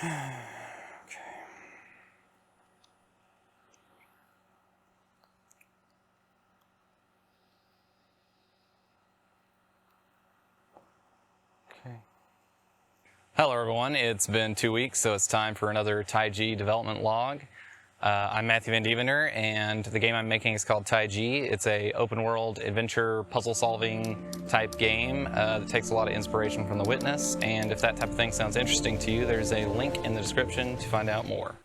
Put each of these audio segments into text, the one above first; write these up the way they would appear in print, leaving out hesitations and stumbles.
Hello everyone, it's been 2 weeks, so it's time for another Taiji development log. I'm Matthew Van Devender, and the game I'm making is called Taiji. It's a open world adventure puzzle solving type game that takes a lot of inspiration from The Witness, and if that type of thing sounds interesting to you, there's a link in the description to find out more.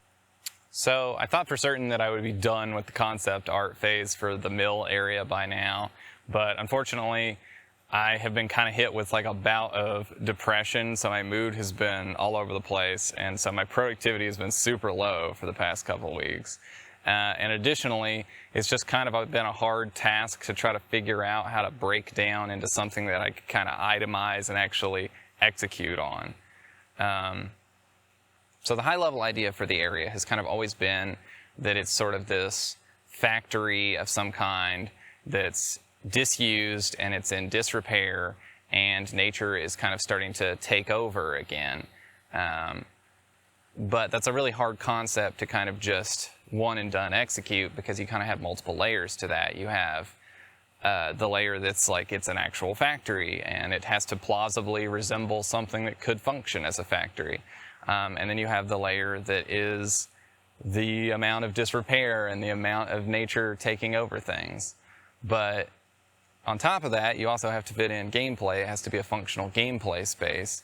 So I thought for certain that I would be done with the concept art phase for the mill area by now, but unfortunately I have been kind of hit with like a bout of depression, so my mood has been all over the place, and so my productivity has been super low for the past couple of weeks. And additionally, it's just kind of been a hard task to try to figure out how to break down into something that I could kind of itemize and actually execute on. So the high-level idea for the area has kind of always been that it's sort of this factory of some kind that's disused and it's in disrepair, and nature is kind of starting to take over again. But that's a really hard concept to kind of just one and done execute, because you kind of have multiple layers to that. You have the layer that's like it's an actual factory and it has to plausibly resemble something that could function as a factory. And then you have the layer that is the amount of disrepair and the amount of nature taking over things. But on top of that, you also have to fit in gameplay. It has to be a functional gameplay space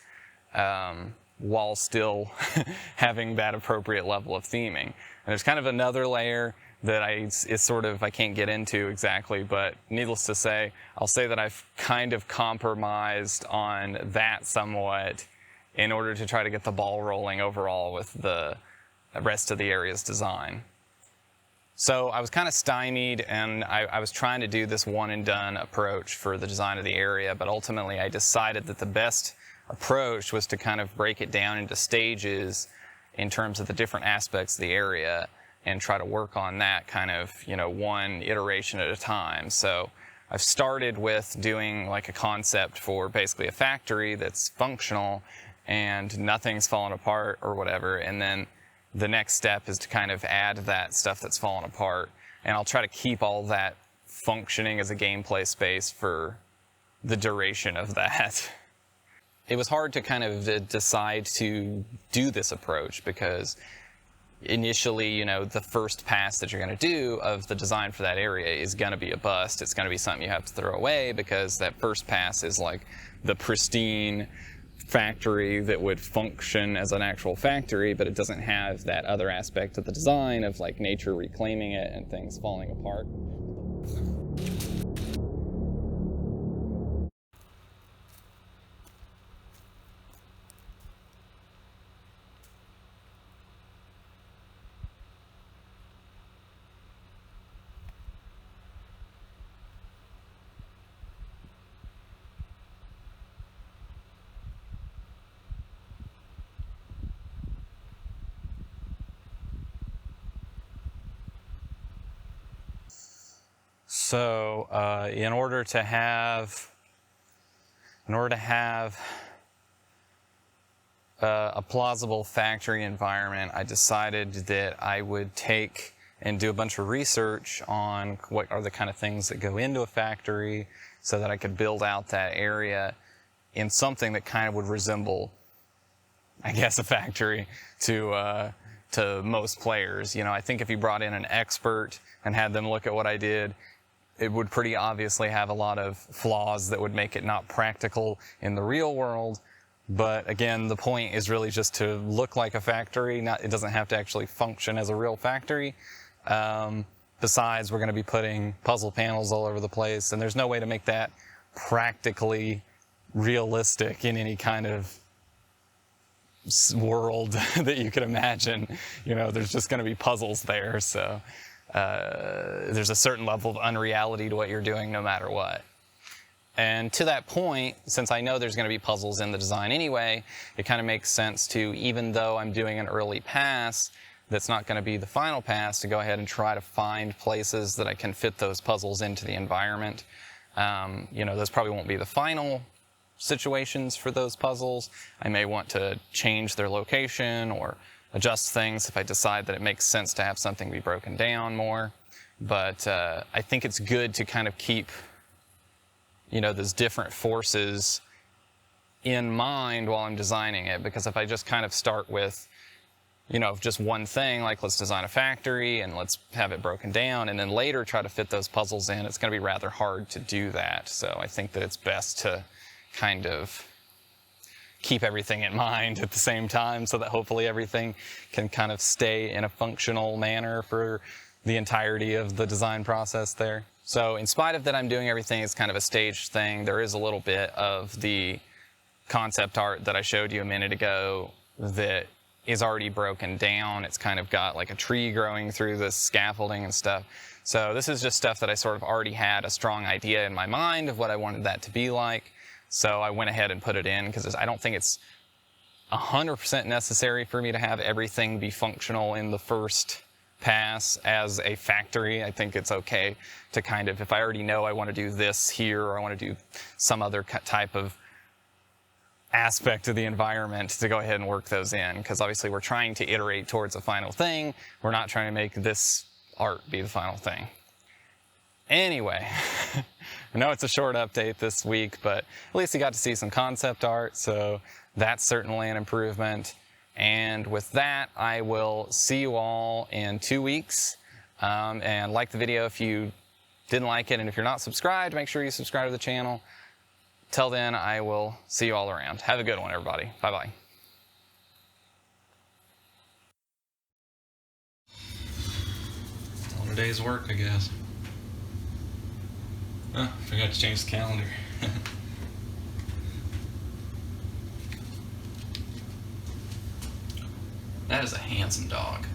while still having that appropriate level of theming. And there's kind of another layer that I can't get into exactly, but needless to say, I'll say that I've kind of compromised on that somewhat in order to try to get the ball rolling overall with the rest of the area's design. So I was kind of stymied, and I was trying to do this one and done approach for the design of the area, but ultimately I decided that the best approach was to kind of break it down into stages in terms of the different aspects of the area and try to work on that kind of, one iteration at a time. So I've started with doing like a concept for basically a factory that's functional and nothing's fallen apart or whatever, and then the next step is to kind of add that stuff that's fallen apart, and I'll try to keep all that functioning as a gameplay space for the duration of that. It was hard to kind of decide to do this approach, because initially, the first pass that you're going to do of the design for that area is going to be a bust. It's going to be something you have to throw away, because that first pass is like the pristine factory that would function as an actual factory, but it doesn't have that other aspect of the design of like nature reclaiming it and things falling apart. So in order to have a plausible factory environment, I decided that I would take and do a bunch of research on what are the kind of things that go into a factory, so that I could build out that area in something that kind of would resemble, I guess, a factory to most players. I think if you brought in an expert and had them look at what I did, it would pretty obviously have a lot of flaws that would make it not practical in the real world. But again, the point is really just to look like a factory. It doesn't have to actually function as a real factory. Besides, we're going to be putting puzzle panels all over the place, and there's no way to make that practically realistic in any kind of world that you could imagine. There's just going to be puzzles there, so there's a certain level of unreality to what you're doing no matter what. And to that point, since I know there's going to be puzzles in the design anyway, it kind of makes sense to, even though I'm doing an early pass that's not going to be the final pass, to go ahead and try to find places that I can fit those puzzles into the environment. Those probably won't be the final situations for those puzzles. I may want to change their location or adjust things if I decide that it makes sense to have something be broken down more. But I think it's good to kind of keep, you know, those different forces in mind while I'm designing it, because if I just kind of start with, you know, just one thing, like let's design a factory and let's have it broken down, and then later try to fit those puzzles in, it's going to be rather hard to do that. So I think that it's best to kind of keep everything in mind at the same time, so that hopefully everything can kind of stay in a functional manner for the entirety of the design process there. So in spite of that I'm doing everything as kind of a staged thing, there is a little bit of the concept art that I showed you a minute ago that is already broken down. It's kind of got like a tree growing through the scaffolding and stuff. So this is just stuff that I sort of already had a strong idea in my mind of what I wanted that to be like. So I went ahead and put it in because I don't think it's 100% necessary for me to have everything be functional in the first pass as a factory. I think it's okay to kind of, if I already know I want to do this here, or I want to do some other type of aspect of the environment, to go ahead and work those in, because obviously we're trying to iterate towards a final thing. We're not trying to make this art be the final thing. Anyway, I know it's a short update this week, but at least you got to see some concept art, so that's certainly an improvement. And with that, I will see you all in 2 weeks. And like the video if you didn't like it, and if you're not subscribed, make sure you subscribe to the channel. Till then, I will see you all around. Have a good one, everybody. Bye-bye. On a day's work, I guess. Oh, forgot to change the calendar. That is a handsome dog.